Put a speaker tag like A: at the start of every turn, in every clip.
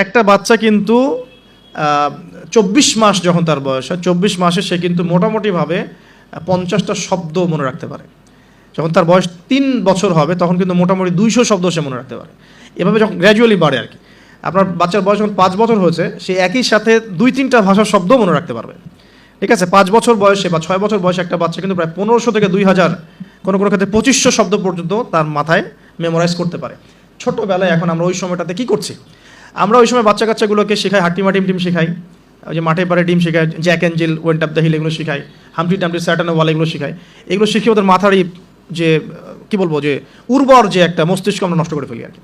A: একটা বাচ্চা কিন্তু ২৪ মাস যখন তার বয়স হয়, ২৪ মাসে সে কিন্তু মোটামুটিভাবে ৫০টা শব্দ মনে রাখতে পারে। যখন তার বয়স ৩ বছর হবে তখন কিন্তু মোটামুটি ২০০ শব্দ সে মনে রাখতে পারে। এভাবে যখন গ্র্যাজুয়ালি বাড়ে আর কি, আপনার বাচ্চার বয়স যখন ৫ বছর হয়েছে, সে একই সাথে ২-৩টা ভাষার শব্দ মনে রাখতে পারবে। ঠিক আছে, ৫ বছর বয়সে বা ৬ বছর বয়সে একটা বাচ্চা কিন্তু প্রায় ১৫০০ থেকে ২০০০, কোনো কোনো ক্ষেত্রে ২৫০০ শব্দ পর্যন্ত তার মাথায় মেমোরাইজ করতে পারে ছোটোবেলায়। এখন আমরা ওই সময়টাতে কী করছি? আমরা ওই সময় বাচ্চা কাচ্চাগুলোকে শেখাই হাট্টিমা টিম শেখাই, ওই যে মাঠে পারে ডিম শেখায়, Jack and Jill, went up the hill, এগুলো শেখাই, হামটি টামটি স্যাটার্ন ওয়াল, এগুলো শেখাই। এগুলো শিখিয়ে ওদের মাথার যে কী বলবো, যে উর্বর যে একটা মস্তিষ্ক আমরা নষ্ট করে ফেলি আর কি।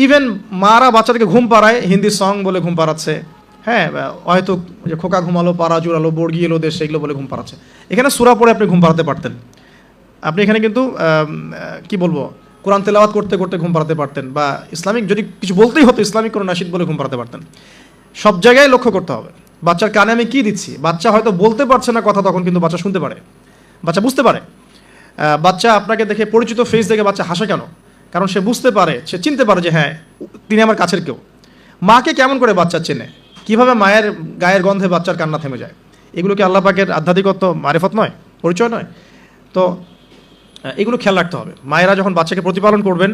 A: ইভেন মারা বাচ্চাদেরকে ঘুম পাড়ায়, হিন্দি সং বলে ঘুম পাড়াচ্ছে, হ্যাঁ, হয়তো যে খোকা ঘুমালো, পাড়া জুড়ালো, বর্গি এলো দেশ, এগুলো বলে ঘুম পাড়াচ্ছে। এখানে সূরা পড়ে আপনি ঘুম পাড়াতে পারতেন। আপনি এখানে কিন্তু কি বলবো, কোরআন তেলাওয়াত করতে করতে ঘুম পাড়াতে পারতেন, বা ইসলামিক যদি কিছু বলতেই হতো ইসলামিক কোনো নাশিদ বলে ঘুম পাড়াতে পারতেন। সব জায়গায় লক্ষ্য করতে হবে বাচ্চার কানে আমি কী দিচ্ছি। বাচ্চা হয়তো বলতে পারছে না কথা, তখন কিন্তু বাচ্চা শুনতে পারে, বাচ্চা বুঝতে পারে। বাচ্চা আপনাকে দেখে, পরিচিত ফেস দেখে বাচ্চা হাসে কেন? কারণ সে বুঝতে পারে, সে চিনতে পারে যে হ্যাঁ, তিনি আমার কাছের কেউ। মাকে কেমন করে বাচ্চা চেনে? কীভাবে মায়ের গায়ের গন্ধে বাচ্চার কান্না থেমে যায়? এগুলো কি আল্লাহ পাকের আধ্যাত্মিকত্ব, মারিফত নয়, পরিচয় নয়? তো এগুলো খেয়াল রাখতে হবে। মায়েরা যখন বাচ্চাকে প্রতিপালন করবেন,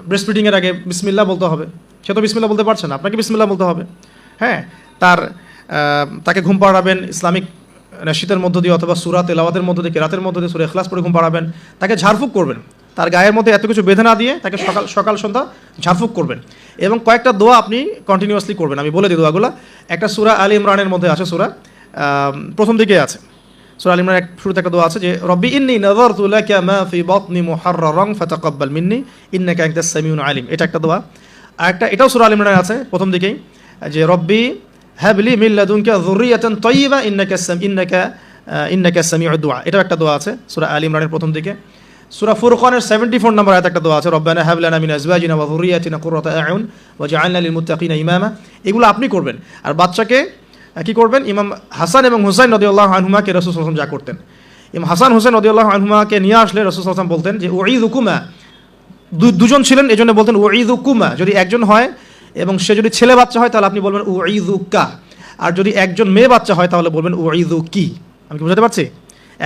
A: ব্রেস্ট ফিডিংয়ের আগে বিসমিল্লাহ বলতে হবে। সে তো বিসমিল্লাহ বলতে পারছে না, আপনাকে বিসমিল্লাহ বলতে হবে। হ্যাঁ, তাকে ঘুম পাড়াবেন ইসলামিক নাশিদের মধ্য দিয়ে, অথবা সূরা তেলাওয়াতের মধ্য দিয়ে, কেরাতের মধ্য দিয়ে, সূরা ইখলাস পড়ে ঘুম পাড়াবেন। তাকে ঝাড়ফুঁক করবেন, তার গায়ের মধ্যে এত কিছু বেঁধে না দিয়ে তাকে সকাল সন্ধ্যা ঝাড়ফুঁক করবেন। এবং কয়েকটা দোয়া আপনি কন্টিনিউয়াসলি করবেন। আমি বলে দিই দোয়াগুলো। একটা সূরা আলী ইমরানের মধ্যে আছে, সূরা প্রথম দিকে আছে, সূরা আলী ইমরানের শুরুতে একটা দোয়া আছে যে রব্বি ইন্নী নাযারতু লাকা মা ফি বাতনি মুহাররারান ফাতাকাব্বাল মিন্নি ইন্নাকা আনতাস সামিউল আলিম, এটা একটা দোয়া। আর একটা, এটাও সূরা আলী ইমরানে আছে প্রথম দিকেই, যে রব্বি হাবলি মিন লাদুনকা যুররিয়াতান তাইয়্যিবা ইন্নাকা সামিউদ দুআ, এটাও একটা দোয়া আছে সূরা আলী ইমরানের প্রথম দিকে। সূরা ফুরকানের 74 নম্বর আয়াতে একটা দোয়া আছে, রব্বানা হাব লানা মিন আজওয়াজিনা ওয়া যুররিয়াতিনা কুররাতা আ'ইউন ওয়াজআলনা লিল মুত্তাকিনা ইমামা। এগুলো আপনি করবেন। আর বাচ্চাকে কি করবেন? ইমাম হাসান এবং হুসাইন রাদিয়াল্লাহু আনহুমাকে রাসূল সাল্লাল্লাহু আলাইহি ওয়াসাল্লাম যা করতেন, ইমাম হাসান হুসাইন রাদিয়াল্লাহু আনহুমাকে নিয়ে আসলে রাসূল সাল্লাল্লাহু আলাইহি ওয়াসাল্লাম বলতেন যে উঈযুকুমা, দুজন ছিলেন এজন্য বলতেন উঈযুকুমা। যদি একজন হয় এবং সে যদি ছেলে বাচ্চা হয় তাহলে আপনি বলবেন উঈযুকা, আর যদি একজন মেয়ে বাচ্চা হয় তাহলে বলবেন উঈযুকি। আমি কি বুঝাতে পারছি?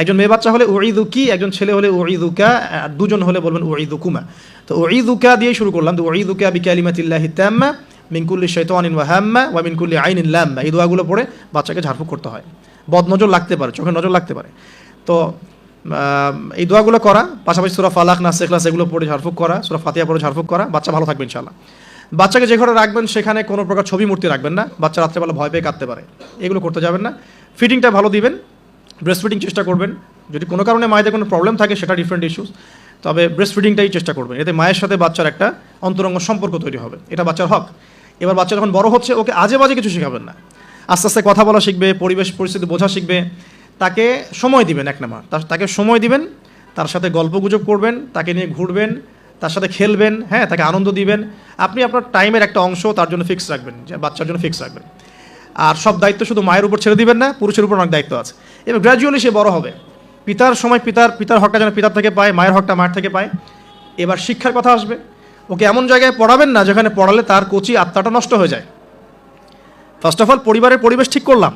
A: একজন মেয়ে বাচ্চা হলে উঈযুকি, একজন ছেলে হলে উঈযুকা, আর দুজন হলে বলবেন উঈযুকুমা। তো উঈযুকা দিয়ে শুরু করলাম, তো উঈযুকা বিকালিমাতিল্লাহি তাম্মা মিন কুল্লি শাইতানিন ওয়া হাম্মা ওয়া মিন কুল্লি আইনিন লাম্মা। এই দোয়াগুলো পড়ে বাচ্চাকে ঝাড়ফুঁক করতে হয়। বদনজর লাগতে পারে, চোখের নজর লাগতে পারে। তো এই দোয়াগুলো করা, পাশাপাশি সূরা ফালাক, নাস, ইখলাস এগুলো পড়ে ঝাড়ফুঁক করা, সূরা ফাতিহা পড়ে ঝাড়ফুঁক করা, বাচ্চা ভালো থাকবে ইনশাআল্লাহ। বাচ্চাকে যে ঘরে রাখবেন সেখানে কোনো প্রকার ছবি মূর্তি রাখবেন না, বাচ্চা রাত্রেবেলা ভয় পেয়ে কাঁদতে পারে, এগুলো করতে যাবেন না। ফিডিংটা ভালো দিবেন, ব্রেস্ট ফিডিং চেষ্টা করবেন। যদি কোনো কারণে মায়েদের কোনো প্রবলেম থাকে সেটা ডিফারেন্ট ইস্যুস, তবে ব্রেস্ট ফিডিংটাই চেষ্টা করবেন। এতে মায়ের সাথে বাচ্চার একটা অন্তরঙ্গ সম্পর্ক তৈরি হবে, এটা বাচ্চার হক। এবার বাচ্চা যখন বড় হচ্ছে, ওকে আজে বাজে কিছু শেখাবেন না। আস্তে আস্তে কথা বলা শিখবে, পরিবেশ পরিস্থিতি বোঝা শিখবে। তাকে সময় দিবেন, এক নাম্বার তাকে সময় দিবেন, তার সাথে গল্পগুজব করবেন, তাকে নিয়ে ঘুরবেন, তার সাথে খেলবেন, হ্যাঁ, তাকে আনন্দ দিবেন। আপনি আপনার টাইমের একটা অংশ তার জন্য ফিক্স রাখবেন, যে বাচ্চার জন্য ফিক্স রাখবেন। আর সব দায়িত্ব শুধু মায়ের উপর ছেড়ে দিবেন না, পুরুষের উপর অনেক দায়িত্ব আছে। এবং গ্র্যাজুয়ালি সে বড় হবে, পিতার সময় পিতার হকটা যেন পিতার থেকে পায়, মায়ের হকটা মায়ের থেকে পায়। এবার শিক্ষার কথা আসবে। ওকে এমন জায়গায় পড়াবেন না যেখানে পড়ালে তার কচি আত্মাটা নষ্ট হয়ে যায়। ফার্স্ট অফ অল পরিবারের পরিবেশ ঠিক করলাম।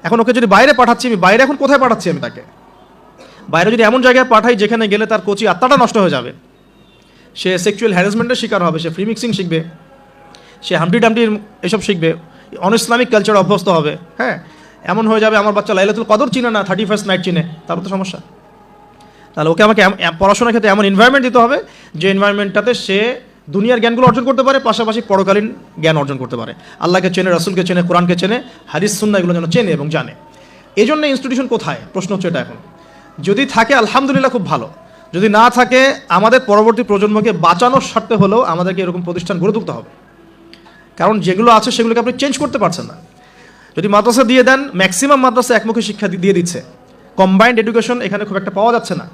A: এখন ওকে যদি বাইরে পাঠাচ্ছি, আমি বাইরে এখন কোথায় পাঠাচ্ছি? আমি তাকে বাইরে যদি এমন জায়গায় পাঠাই যেখানে গেলে তার কচি আত্মাটা নষ্ট হয়ে যাবে, সে সেক্সুয়াল হ্যারাসমেন্টের শিকার হবে, সে ফ্রি মিক্সিং শিখবে, সে হামটি ডামটি এসব শিখবে, অন ইসলামিক কালচারে অভ্যস্ত হবে। হ্যাঁ, এমন হয়ে যাবে আমার বাচ্চা লাইলাতুল কদর চিনে না, 31st নাইট চিনে, তারও তো সমস্যা। তাহলে ওকে আমাকে পড়াশোনার ক্ষেত্রে এমন এনভায়রনমেন্ট দিতে হবে যে এনভায়রনমেন্টটাতে সে দুনিয়ার জ্ঞানগুলো অর্জন করতে পারে, পাশাপাশি পরকালীন জ্ঞান অর্জন করতে পারে। আল্লাহকে চেনে, রাসূলকে চেনে, কোরআনকে চেনে, হাদিস সুন্নাহ এগুলো যেন চেনে এবং জানে। এই জন্য ইনস্টিটিউশন কোথায়, প্রশ্ন হচ্ছে এটা। এখন যদি থাকে আলহামদুলিল্লাহ, খুব ভালো। যদি না থাকে, আমাদের পরবর্তী প্রজন্মকে বাঁচানোর স্বার্থে হলেও আমাদেরকে এরকম প্রতিষ্ঠান গড়ে তুলতে হবে। কারণ যেগুলো আছে সেগুলোকে আপনি চেঞ্জ করতে পারছেন না। যদি মাদ্রাসা দিয়ে দেন, ম্যাক্সিমাম মাদ্রাসা একমুখী শিক্ষা দিয়ে দিচ্ছে, কম্বাইন্ড এডুকেশন এখানে খুব একটা পাওয়া যাচ্ছে না।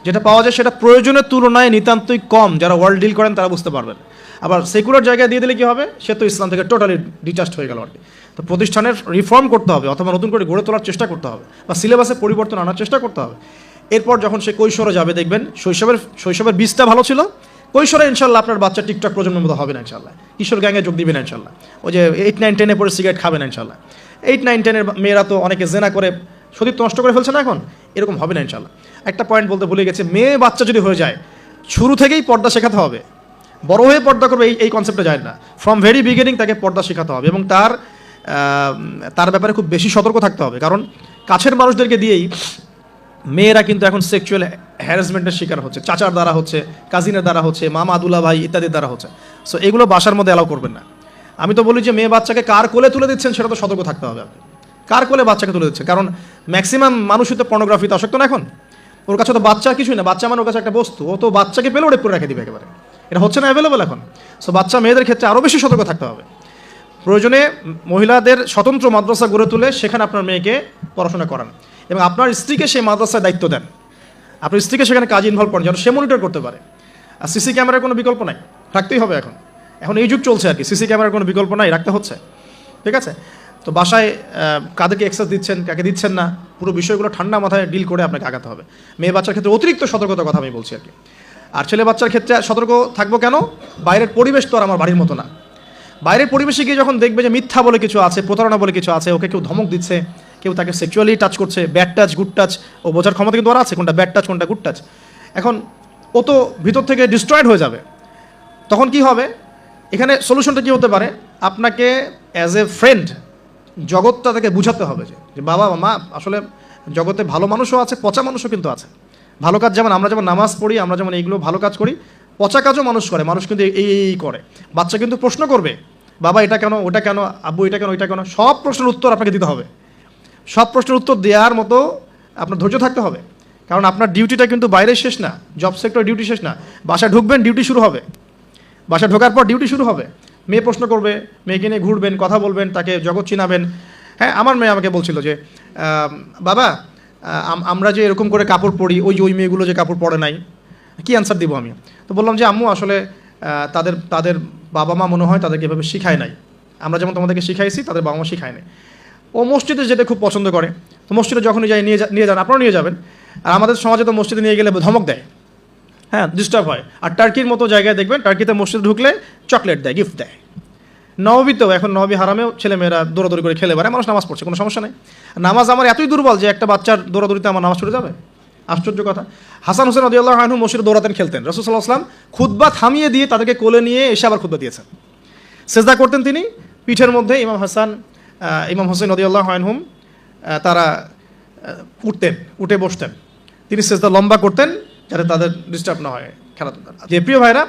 A: যেটা পাওয়া যায় সেটা প্রয়োজনের তুলনায় নিতান্তই কম। যারা ওয়ার্ল্ড ডিল করেন তারা বুঝতে পারবেন। আবার সেকুলার জায়গায় দিয়ে দিলে কী হবে? সে তো ইসলাম থেকে টোটালি ডিটাচড হয়ে গেল আর কি। তো প্রতিষ্ঠানের রিফর্ম করতে হবে, অথবা নতুন করে গড়ে তোলার চেষ্টা করতে হবে, বা সিলেবাসে পরিবর্তন আনার চেষ্টা করতে হবে। এরপর যখন সে কৈশোরে যাবে, দেখবেন শৈশবের বীজটা ভালো ছিল, কৈশোরে ইনশাল্লাহ আপনার বাচ্চা টিকটক প্রজন্মের মতো হবে না ইনশাল্লাহ, কিশোর গ্যাংয়ে যোগ দিবে না ইনশাল্লাহ, ওই যে 8, 9, 10 পরে সিগারেট খাবে না ইনশাল্লাহ। 8, 9, 10 মেয়েরা তো অনেকে জেনা করে সতীত্ব নষ্ট করে ফেলছে না এখন, এরকম হবে না ইনশাল্লাহ। একটা পয়েন্ট বলতে ভুলে গেছে, মেয়ে বাচ্চা যদি হয়ে যায় শুরু থেকেই পর্দা শেখাতে হবে, বড় হয়ে পর্দা করবে এই কনসেপ্টে যায় না, ফ্রম ভেরি বিগিনিং তাকে পর্দা শেখাতে হবে এবং তার ব্যাপারে খুব বেশি সতর্ক থাকতে হবে। কারণ কাছের মানুষদেরকে দিয়েই মেয়েরা কিন্তু এখন সেক্সুয়াল হ্যারাসমেন্টের শিকার হচ্ছে, চাচার দ্বারা হচ্ছে, কাজিনের দ্বারা হচ্ছে, মামা দুলা ভাই ইত্যাদির দ্বারা হচ্ছে। সো এগুলো বাসার মধ্যে অ্যালাউ করবেন না। আমি তো বলি যে মেয়ে বাচ্চাকে কার কোলে তুলে দিচ্ছেন সেটা তো সতর্ক থাকতে হবে আপনি, কার কোলে বাচ্চাকে তুলে দিচ্ছেন। কারণ ম্যাক্সিমাম মানুষই তো পর্নোগ্রাফিতে আসক্ত না এখন, ওর কাছে তো বাচ্চা কিছুই না, বাচ্চা মানে ওর কাছে একটা বস্তু, ও তো বাচ্চাকে পেলে ওটা করে রেখে দিবে একেবারে, এটা হচ্ছে না অ্যাভেলেবল এখন। সো বাচ্চা মেয়েদের ক্ষেত্রে আরও বেশি সতর্ক থাকতে হবে। প্রয়োজনে মহিলাদের স্বতন্ত্র মাদ্রাসা গড়ে তুলে সেখানে আপনার মেয়েকে পড়াশোনা করান এবং আপনার স্ত্রীকে সেই মাদ্রাসায় দায়িত্ব দেন, আপনার স্ত্রীকে সেখানে কাজে ইনভলভ করেন যেন সে মনিটর করতে পারে। আর সিসি ক্যামেরার কোনো বিকল্প নাই, রাখতেই হবে এখন, এখন এই যুগ চলছে আর কি, সিসি ক্যামেরার কোনো বিকল্প নাই, রাখতে হচ্ছে, ঠিক আছে। তো বাসায় কাদেরকে এক্সেস দিচ্ছেন, কাকে দিচ্ছেন না, পুরো বিষয়গুলো ঠান্ডা মাথায় ডিল করে আপনাকে আগাতে হবে। মেয়ে বাচ্চার ক্ষেত্রে অতিরিক্ত সতর্কতার কথা আমি বলছি আর কি। আর ছেলে বাচ্চার ক্ষেত্রে সতর্ক থাকবো কেন, বাইরের পরিবেশ তো আর আমার বাড়ির মতো না। বাইরের পরিবেশে গিয়ে যখন দেখবে যে মিথ্যা বলে কিছু আছে, প্রতারণা বলে কিছু আছে, ওকে কেউ ধমক দিচ্ছে, কেউ তাকে সেক্সুয়ালি টাচ করছে, ব্যাড টাচ গুড টাচ, ও বোঝার ক্ষমতা কিন্তু ওরা আছে কোনটা ব্যাড টাচ কোনটা গুড টাচ। এখন ও তো ভিতর থেকে ডিস্ট্রয়েড হয়ে যাবে, তখন কি হবে? এখানে সলিউশনটা কী হতে পারে? আপনাকে অ্যাজ এ ফ্রেন্ড জগৎটা তাকে বুঝাতে হবে যে বাবা মা আসলে জগতে ভালো মানুষও আছে, পচা মানুষও কিন্তু আছে। ভালো কাজ যেমন আমরা যেমন নামাজ পড়ি, আমরা যেমন এইগুলো ভালো কাজ করি, পচা কাজও মানুষ করে, মানুষ কিন্তু এই করে। বাচ্চা কিন্তু প্রশ্ন করবে, বাবা এটা কেন, ওটা কেন, আব্বু এটা কেন, ওইটা কেন, সব প্রশ্নের উত্তর আপনাকে দিতে হবে। সব প্রশ্নের উত্তর দেওয়ার মতো আপনার ধৈর্য থাকতে হবে, কারণ আপনার ডিউটিটা কিন্তু বাইরে শেষ না, জব সেক্টর ডিউটি শেষ না, বাসায় ঢুকবেন ডিউটি শুরু হবে, বাসায় ঢোকার পর ডিউটি শুরু হবে। মেয়ে প্রশ্ন করবে, মেয়েকে নিয়ে ঘুরবেন, কথা বলবেন, তাকে জগৎ চিনাবেন। হ্যাঁ, আমার মেয়ে আমাকে বলছিল যে বাবা আমরা যে এরকম করে কাপড় পরি, ওই মেয়েগুলো যে কাপড় পরে নাই, কী অ্যান্সার দিব আমি? তো বললাম যে আম্মু আসলে তাদের বাবা মা মনে হয় তাদেরকে এভাবে শিখায় নাই, আমরা যেমন তোমাদেরকে শিখাইছি তাদের বাবা মা শিখায় নাই। ও মসজিদে যেতে খুব পছন্দ করে, তো মসজিদে যখনই যাই নিয়ে যান, আপনারাও নিয়ে যাবেন। আর আমাদের সমাজে তো মসজিদে নিয়ে গেলে ধমক দেয়, হ্যাঁ ডিস্টার্ব হয়। আর টার্কির মতো জায়গায় দেখবেন, টার্কিতে মসজিদে ঢুকলে চকলেট দেয়, গিফট দেয়। নববীতেও এখন নবী হারামেও ছেলেমেয়েরা দৌড়াদৌড়ি করে খেলে বেড়ায়, মানুষ নামাজ পড়ছে, কোনো সমস্যা নেই। নামাজ আমার এতই দুর্বল যে একটা বাচ্চার দৌড়াদৌড়িতে আমার নামাজ ছুটে যাবে? আশ্চর্য কথা। হাসান হোসেন রাদিয়াল্লাহু আনহু মসজিদে দৌড়াতেন, খেলতেন। রাসূল সাল্লাল্লাহু আলাইহি ওয়াসাল্লাম খুতবা থামিয়ে দিয়ে তাদেরকে কোলে নিয়ে এসে আবার খুতবা দিয়েছেন। সেজদা করতেন তিনি, পিঠের মধ্যে ইমাম হোসেন রাদিয়াল্লাহু আনহুম তারা উঠে বসতেন, তিনি সেজদা লম্বা করতেন যাতে তাদের ডিস্টার্ব না হয় খেলাধুলা। যে প্রিয় ভাইরা,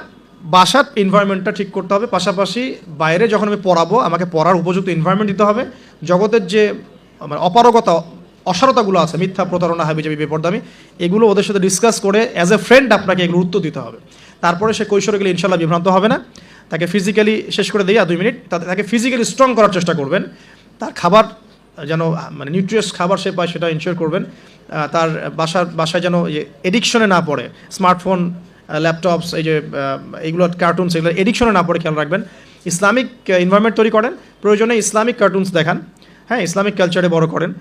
A: বাসার এনভায়রনমেন্টটা ঠিক করতে হবে, পাশাপাশি বাইরে যখন আমি পড়াবো আমাকে পড়ার উপযুক্ত এনভায়রনমেন্ট দিতে হবে। জগতের যে মানে অপারগতা, অসারতাগুলো আছে, মিথ্যা, প্রতারণা, হাবিজাবি, বেপরদামি, এগুলো ওদের সাথে ডিসকাস করে অ্যাজ এ ফ্রেন্ড আপনাকে এগুলো উত্তর দিতে হবে। তারপরে সে কৈশোরে গেলে ইনশাল্লাহ বিভ্রান্ত হবে না। তাকে ফিজিক্যালি শেষ করে দিয়ে 2 মিনিট তাকে ফিজিক্যালি স্ট্রং করার চেষ্টা করবেন। তার খাবার যেন মানে নিউট্রিয়াস খাবার সে পায় সেটা ইনশিওর করবেন। তার বাসায় যেন এডিকশনে না পড়ে, স্মার্টফোন, ল্যাপটপস, এই যে এইগুলো কার্টুনস, এগুলো এডিকশনে না পড়ে খেয়াল রাখবেন। ইসলামিক এনভায়রনমেন্ট তৈরি করেন, প্রয়োজনে ইসলামিক কার্টুনস দেখান, হ্যাঁ ইসলামিক কালচারে বড় করেন।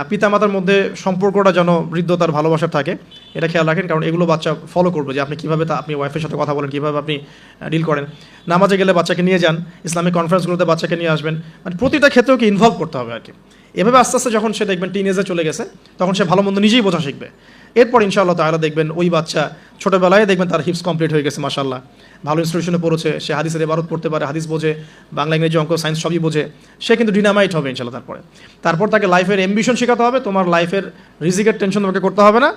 A: পিতামাতার মধ্যে সম্পর্কটা যেন হৃদ্যতার ভালোবাসার থাকে, এটা খেয়াল রাখেন, কারণ এগুলো বাচ্চা ফলো করবে যে আপনি কীভাবে আপনি ওয়াইফের সাথে কথা বলেন, কীভাবে আপনি ডিল করেন। নামাজে গেলে বাচ্চাকে নিয়ে যান, ইসলামিক কনফারেন্সগুলোতে বাচ্চাকে নিয়ে আসবেন, মানে প্রতিটা ক্ষেত্রে ওকে ইনভলভ করতে হবে আর কি। এভাবে আস্তে আস্তে যখন সে দেখবেন টিনেজে চলে গেছে, তখন সে ভালো মন্দ নিজেই বোঝা শিখবে। এরপর ইনশাআল্লাহ তাআলা দেখবেন ওই বাচ্চা ছোটোবেলায় দেখবেন তার হিপস কমপ্লিট হয়ে গেছে, মাশাআল্লাহ, ভালো ইনস্টিটিউশনে পড়েছে, সে হাদিসের ইবারত পড়তে পারে, হাদিস বোঝে, বাংলা, ইংরেজি, অঙ্ক, সায়েন্স সবই বোঝে, সে কিন্তু ডিনামাইট হবে ইনশাআল্লাহ। তারপর তাকে লাইফের অ্যাম্বিশন শেখাতে হবে। তোমার লাইফের রিজিকের টেনশন তোমাকে করতে হবে না,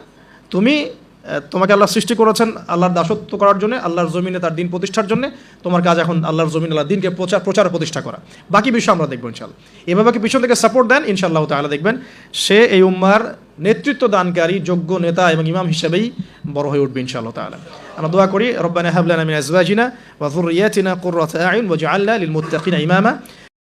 A: তোমাকে আল্লাহ সৃষ্টি করেছেন আল্লাহর দাসত্ব করার জন্য, আল্লাহর জমিনে তার দিন প্রতিষ্ঠার জন্য। তোমার কাজ এখন আল্লাহর জমিনে আল্লাহর দিনকে প্রচার প্রতিষ্ঠা করা। বাকি বিষয় আমরা দেখবো ইনশাআল্লাহ। এভাবে পিছন থেকে সাপোর্ট দেন, ইনশাআল্লাহ তাআলা দেখবেন সে এই উম্মার নেতৃত্ব দানকারী যোগ্য নেতা এবং ইমাম হিসেবেই বড় হয়ে উঠবে ইনশাআল্লাহ তাআলা। আমরা দোয়া করি, রব্বানা হাব লানা মিন আজওয়াজিনা ওয়া যুররিয়াতিনা কুররাতা আ'ইউন ওয়াজআলনা লিল মুত্তাকিনা ইমামা।